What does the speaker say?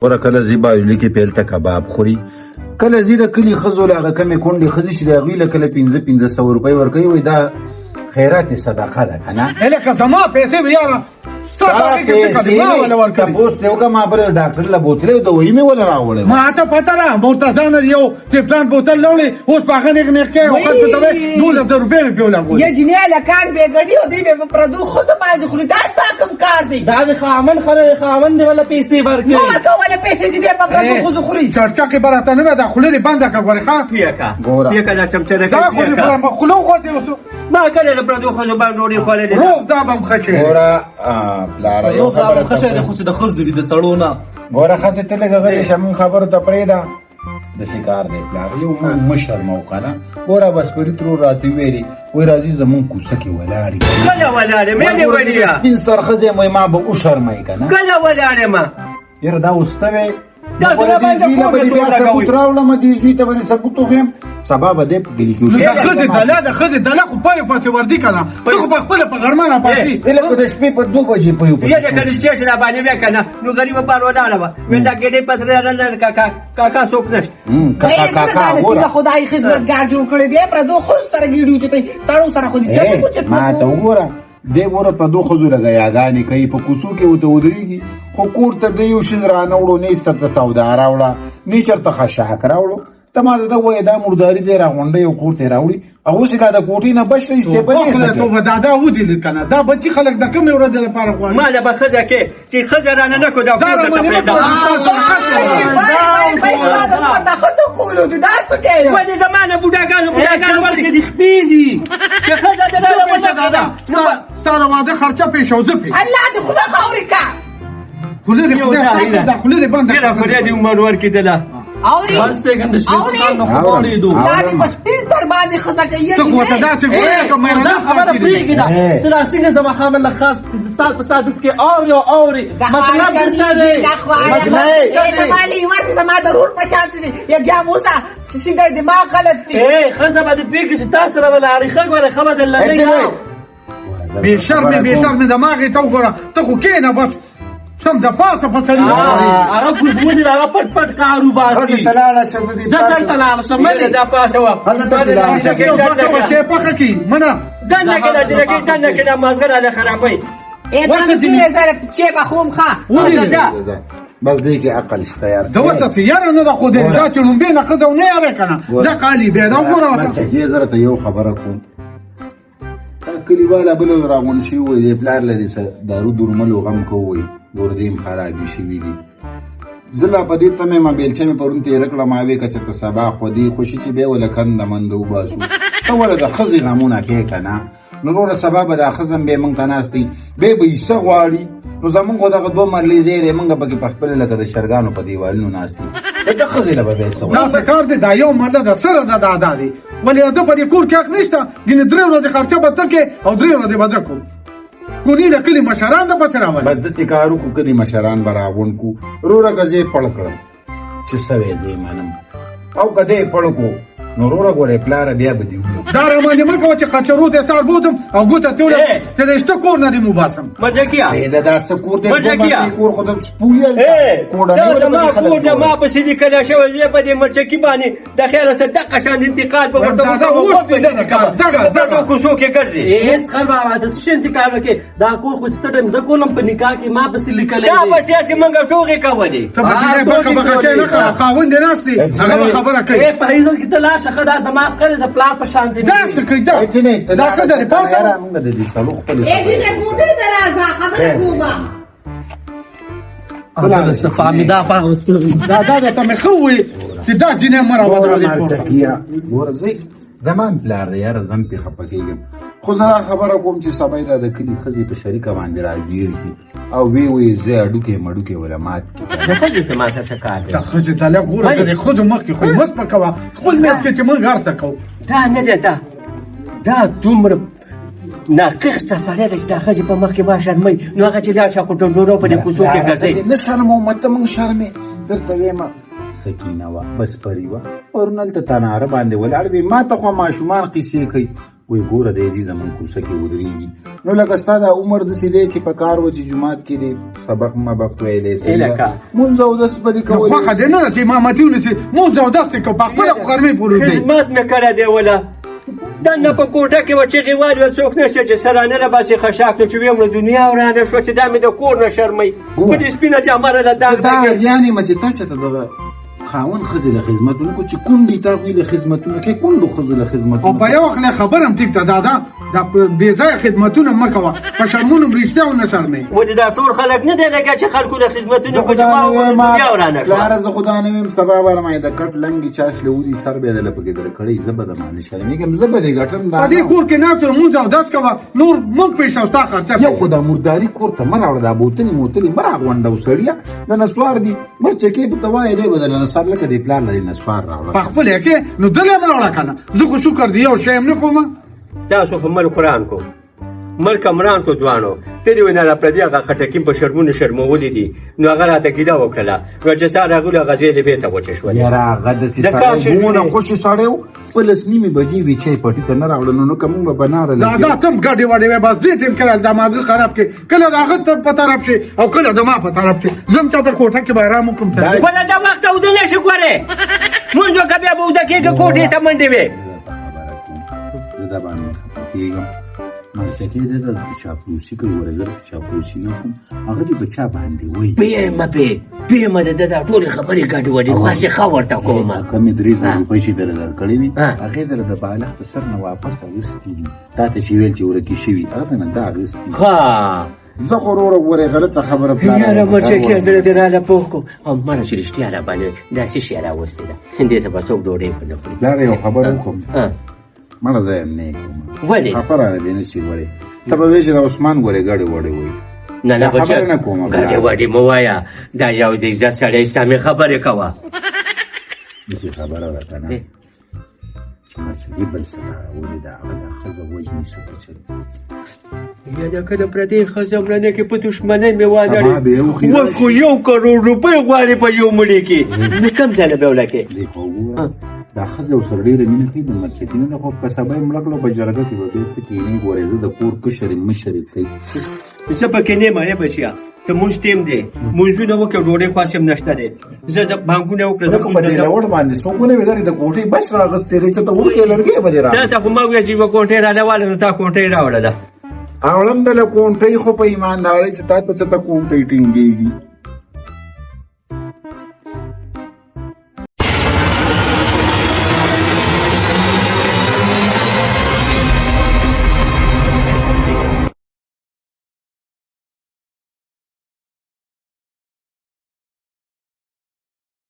ګوره کله ځي باجوړي کې پیل ته کباب خوري، کله ځي د کلي ښځو له هغه کمې کونډې ښځې چې د هغوی له کله 1500 روپۍ ورکوي، وایي دا خیرات صدقه ده که نه. لکه زما پیسې به یاره تپوس ته وکړه ما بل ډاکټر له بوتلې او دوايي مې ولې راوړې ما ته پته ده مرتضی نه یو سپټان بوتل راوړې اوس په هغه نېغ نېغ کوي او خلکو ته به 1200 روپۍ مې پرې ولګولې. یه جنۍ هلکان بېګډي او دوی به په پردو ښځو باندې خوري. دا ستا کوم کار دی؟ دا د خاوند خاوند دی ولا پیسې ورکوي؟ ما ورته ولې پیسې دي دی په پردو ښځو خوري؟ چړچاقې به راته نه وه دا خوله دې بنده کړه ګورې ښه پیکه دا چمچه ده دا خو دې په خوله وخوځې اوس ما کله د پردو ښځو باندې ډوډۍ خوړلې ده. روب دا به م ښه شي. ګوره پلاره یو خبره ښه شی دی خو چې د ښځو دي د سړو نه. ګوره ښځې ته لږه غلې شه مونږ خبرو ته پرېږده داسې کار دی پلار یو مونږ مه شرموو که نه. ګوره بس فرید ورور راته ویلې وایي راځي زمونږ کوڅه کې ولاړې کله ولاړې مې دې ویلې سپین سر ښځې مې ما به وشرموي که نه. کله ولاړې ما یاره دا اوس ته وی دا زړه باندې ثبوت راوړم دې زوی ته به سبوت وښیم سبا به دې په ګلي کې د ښځې دله د ښځې دله خو پایو پسې وردي که نه ته خو په خپله په غرمه نه پاتې لکه د شپې په 2 بجې پایو یا د کله سټیشن باندې بیا که نه نو غریبه بار ولاړه وه ویل دا ګېډۍ پسې راغله کاکا څوک نشته کاکا د خدای خدمتګار جوړ کړی دی پردو ښځو سره ګېډې وچتوي سړو سره خو دې ما ته وګوره دې ګوره پردو ښځو لږه یاګانې کوي په کوڅو کې ورته ودرېږي خو کور ته د یو شي رانه وړو نه یې چېرته سودا راوړه نه یې چېرته خشاک راوړو ته ما ته وایې دا مرداري دی راغونډوي او کور ته یې راوړي او اوس یې د کوټې نه بچ نه توبه دا ودېلې که نه دا بچي خلک د کومې ورځې لپاره غواړي ما له به ښځه کې چې ښځه رانه نه کړو دا کور ته پرېږده ولې زما نه بوډاګانو ورکې دي خپې دي چې ښځه دې راله وشکده ستا د واده خرچه پېښ او زه پېښ الله دې خوله خاورې که خوله دې خدای ساته دا خوله دې بنده ډېره خدای دې عمر ورکېدله اورې دا دې په سپین سر باندې ښځه کوي ته خو ورته داسې ګورې لکه مېرمنه خبره پرېږدي ده ته دا څنګه زما خاوند له خاص سال په سال داسې کې اورې او اورې مطلب دې څه دی زما لیوه چې زما د رور په شان دي یا بیا موسه څنګه دماغ غلط دی ښځه به دې پرېږدي چې تا سره به لاړې ښه ګورې ښه به دې لګوي بې شرمې دماغې ته وګوره ته خو کښېنه بس سم د پاسه په سړي هغه ګوزمونې هغه پټ پټ کار وباسي ته لاړه شه زه دلته لاړه شم ملې دا پاسه وه پخه کړي منه دنده کې دا جنګۍ دنده کې دا مازغه راله خرابوي چې به خوم ښه بس دې کې عقل شته یار د ورته یاره نه ده خو دې دا چې لومبې نه ښځه ونه یاره که نه دا کالي بیا دا وګوره دې زه راته یو خبره کوم کلیواله بل راغونډ شوي وایي دې پلار لري څه دارو درملو غم کوي ګردې م خرابې شوي دي زه لا په دې تمې ما بیلچه مې پرون تېره کړه ما وې که چېرته سبا خودي خوشي چې بیا ولې کنده منده وباسو ته ولې د ښځې غمونه کوې که نه نو وروره سبا به دا ښځه بیا موږ ته ناست وي بیا به یې څه غواړي نو زمونږ خو دغه 2 مرلې ځای دی موږ پکې په خپله لکه د شرګانو په دیوالونو ناست وي د ښځې له به بیا څه دا څه کار دی دا یو مرله د سره ده دا ادا دی ولې ده په دې کور کې حق نشته ګینې 3 ورځې خرچه به ته کې او 3 ورځې به زه کوم کونی د کلي مشران د پسې راولي بس داسې کار وکړو کلي مشران به راغونډ کړو وروره که زه یې پړ کړم چې څه وی دی منم او که دې یې پړ کړو نو وروره ګورې پلاره بیا به دې وګورو دا راباندې مه کوه چې خرچرو ته سار بوتم او ګوته ته وړم چې د شته کور نه دې مباسم مجکیا دا څه کور دی کور خو د سپویل زما کور د ما پسې لیکلی شوی دی په دې مرچکي باندې د خیره څه دقه شان انتقال به ورته دغه کوڅو کې ګرځي هېڅ خیر بابا د څه شي انتقال وکړې دا کور خو چې څه ټایم زه کولم په نکاح کې ما پسې لیکلی دا پسې هسې موږ ټوغې کولې ته به ګینې بخه بخه کوې نه خاوند دې ناست دی هغه به خبره کوي په هیڅ کې ته لاړ شه ښه دا زما خرې د پلار په شان دی دا څه کوي دا ښځه دې پاسه موږ د دې سلو خپلې دې ګوډې ته راځه خبره کومه فهمیده په هغه دا ته مې ښه ووایي چې دا جینۍ مه راودرولې ګوره زه زمان پلار دی یاره زم پې خفه کېږم خو زه دا خبره کوم چې سبا یې دا د کلي ښځې په شریکه باندې راګیر کړي او ویې زه اډوکې مډوکې وله مات کړي د ښځې څه ما څه کار دی دا ښځې تاله ګوره د ښځو مخکې خو مه سپکوه خپل میز کې چې موږ هر څه کوو دا نه دی دا دومره ناقصه سړی دی چې دا ښځې په مخ کې ما شرموي نو هغه چې لاړ شه خو ډنډورو په دې کوڅو کې ګرځئ نه شرمومه ته موږ شرمې درته ویمه سکینه وه بس پري وه پرون هلته تناره باندې ولاړ وي ما ته خو ماشومان قیسې کوي وای ګوره دی دې زمونږ کوڅه کې ودرېږي نو لکه ستا دا عمر داسې دی چې په کار و چې جومات کې دې سبق مبق ویلی لکه مونځ اودس به دې کولی خوښه دی نه ده چې امامتي ونیسي مونځ اودس یې کوو په خپله خو غرمې پورې دی خدمت مې کړی دی وله دننه په کوټه کې وه چغې والي څوک نشته چې سرانه راباسي خشاک نو چې ویم له دنیا ورانه شوه چې دا مې د کور نه شرموي په دې سپینه جامه راله داغ دا یعنې مچې تا چې ته دغه خاوند ښځې له خدمتونه کو چې کونډې تا خو له خدمتونه کوي کونډو ښځو له او خدمتونه په یو وخت له خبر هم ټیک ته دا بې ځایه خدمتونه مه کوه په شرمونو هم رښتیا ونه شرمې ولې دا ټول خلک نه دی لګیا چې خلکو له خدمتونه کو چې ما وکړو دنیا ورانه شوه پلاره زه خدا نه ویم سبا به رمه د کټ لنګې چاش له ودي سر به یې دله پکې در کړی زه به د معنی شرمېږم زه به دې ګټم په دې کور کې ناست وې مونځ اودس کوه نور موږ پېښه او ستا خرچه یو خو دا مرداري کور ته مه راوړه دا بوتلې موتلې مه راغونډه و سړیه د نسوار دي مرچکې په ته وایې دی به د نسوار لکه دې پلار لري نسوار راوړه په خپل یې کې نو دلې هم راوړه که نه زه خو شکر دی یو شی هم نه کوم تاسو خو ملک قرآن کو ملک امران کو ځوانو تېرې وینا را پردي هغه خټکي په شرمونو شرمولي دي نو هغه راته ګیله وکړله ویل چې سهار راغلو هغه زیلې بېرته وچې شولې یاره هغه داسې سړی دونه خوشې سړی و په لس نیمې بجې وي چای پټي ته نه راوړه نو که مونږ به بناره دا تم ګډې وډې وې بس دې ټیم کړل دا ماغه خراب کې کله د هغه په طرف شي او کله د ما په طرف شي زم چاته کوټه کې به ارام وکړم وله دا وخت اوده نه شي ګورې مونځ وکړه بیا به اوده کېږه کوټې ته منډې وې زه دا باندې خفه کېږم مرچکې دی د چاپلوسي کوي وره زه چاپلوسي نه کوم هغه دې په چا باندې وایي پیمه ده دا ټولې خبرې ګډې وډې خاصې ښه ورته کومه کمې 300 روپۍ چې دله درکړې وي هغې دله د بالغ په سر نه واپس اخیستي دي تا ته چې ویل چې ورکې شوي هغه نه دا اخیستي ښه زه خو وروره ګورې غلطه خبره یاره مرچکې زړه دې راله پوه کړو او مانه چې رښتیا را باندې داسې شی راوستې ده دې څه به څوک ډوډۍ په نه خوري پلاره یو خبره وکړم مړه زه یم نه یې کوم ولې خبره نه دې نه شي وړې ته به وایې چې د عثمان ګورې ګډې وړې وایي نه نه بچه خبره نه کومه ګډې وډې مه وایه دا یو د عزت سړی سمې خبرې کوه داسې خبره ده که نه چې مرچکې بل څه ده ولې دا هغه دا ښځه وژني څه په چل یا دا که د پردۍ ښځه مړنه کې په دښمنۍ مې سبا به یو وادړې اوس خو 1 کروړ روپۍ غواړې په یو مړي کې نو کم ځای نه به ولکې دې خو وګوره دا ښځه ورسره ډېره مینه کوي د مرچکې نه خو که سبا یې مړه کړه په جرګه کې به بېرته کښېني ګورې زه د کور کشر یم مشر یې کوي زه پکې نه یم ای بچیا ته مونځ ټیم دی مونځونه وکړه ډوډۍ خاص هم نشته دی زه د بانکونه وکړه زه خو په دې لوړ باندې څوک ونه وي درې د کوټې بس راغستې دی څه ته ورکې لرګی به دې تا ته خو ما ویل چې یوه کوټۍ راډواله نو تا کوټۍ راوړله راوړم دله کوټۍ خو په ایماندارۍ چې تا ته څه ته کوټۍ ټینګېږي